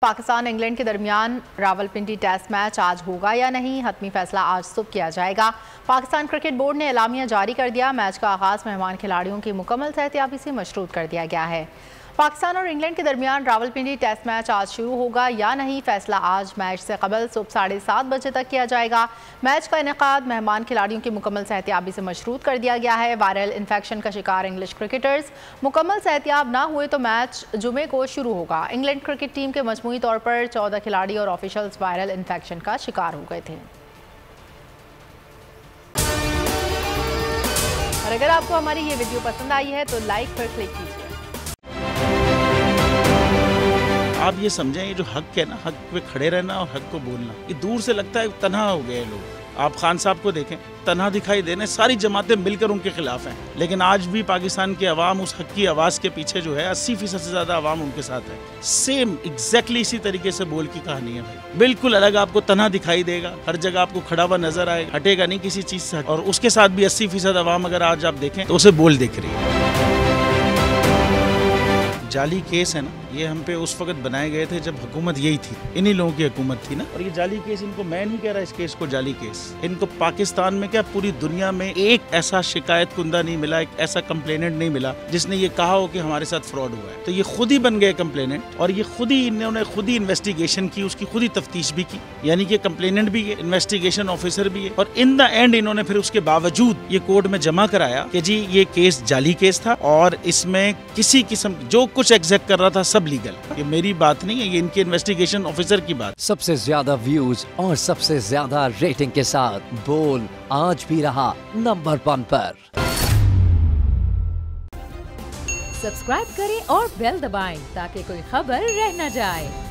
Pakistan England के दरमियान Rawalpindi test match आज होगा या नहीं, हतमी फैसला आज सुबह किया जाएगा। पाकिस्तान क्रिकेट बोर्ड ने एलामिया जारी कर दिया। मैच का आगाज मेहमान खिलाड़ियों की मुकम्मल सेहतयाबी से मशरूत कर दिया गया है। पाकिस्तान और इंग्लैंड के दरमियान रावलपिंडी टेस्ट मैच आज शुरू होगा या नहीं, फैसला आज मैच से कबल सुबह 7:30 बजे तक किया जाएगा। मैच का इनेकाद मेहमान खिलाड़ियों की मुकम्मल सेहतयाबी से मशरूत कर दिया गया है। वायरल इन्फेक्शन का शिकार इंग्लिश क्रिकेटर्स मुकम्मल सेहतयाब ना हुए तो मैच जुमे को शुरू होगा। इंग्लैंड क्रिकेट टीम के मजमूई तौर पर 14 खिलाड़ी और ऑफिशियल्स वायरल इन्फेक्शन का शिकार हो गए थे। और अगर आपको हमारी ये वीडियो पसंद आई है तो लाइक पर क्लिक कीजिए। आप ये समझें, ये जो हक है ना, हक पे खड़े रहना और हक को बोलना, ये दूर से लगता है तन्हा हो गए लोग। आप खान साहब को देखें, तन्हा दिखाई देने, सारी जमातें मिलकर उनके खिलाफ हैं, लेकिन आज भी पाकिस्तान की आवाम उस हक की आवाज़ के पीछे जो है 80% से ज़्यादा आवाम उनके साथ है। सेम एग्जैक्टली इसी तरीके से बोल की कहानी है भाई। बिल्कुल अलग आपको तन्हा दिखाई देगा, हर जगह आपको खड़ा हुआ नजर आएगा, हटेगा नहीं किसी चीज़ से। और उसके साथ भी 80% आवाम अगर आज आप देखें तो उसे बोल दिख रही है। जाली केस है ना, ये हम पे उस वक्त बनाए गए थे जब हुकूमत यही थी, इन्हीं लोगों की हुकूमत थी ना। और ये जाली केस, इनको मैं नहीं कह रहा इस केस को जाली केस, इनको पाकिस्तान में क्या पूरी दुनिया में एक ऐसा शिकायत कुंदा नहीं मिला, एक ऐसा कंप्लेनेंट नहीं मिला जिसने ये कहा हो कि हमारे साथ फ्रॉड हुआ है। तो ये खुद ही बन गए कंप्लेनेंट और ये खुद ही इन्होंने खुद ही इन्वेस्टिगेशन की, उसकी खुद ही तफ्तीश भी की, यानी कि कंप्लेनेंट भी है, इन्वेस्टिगेशन ऑफिसर भी है। और इन द एंड इन्होंने फिर उसके बावजूद ये कोर्ट में जमा कराया कि जी ये केस जाली केस था और इसमें किसी किस्म जो कुछ एग्जैक्ट कर रहा था सब लीगल। ये मेरी बात नहीं है, ये इनके इन्वेस्टिगेशन ऑफिसर की बात। सबसे ज्यादा व्यूज और सबसे ज्यादा रेटिंग के साथ बोल आज भी रहा नंबर 1 पर। सब्सक्राइब करें और बेल दबाएं ताकि कोई खबर रह न जाए।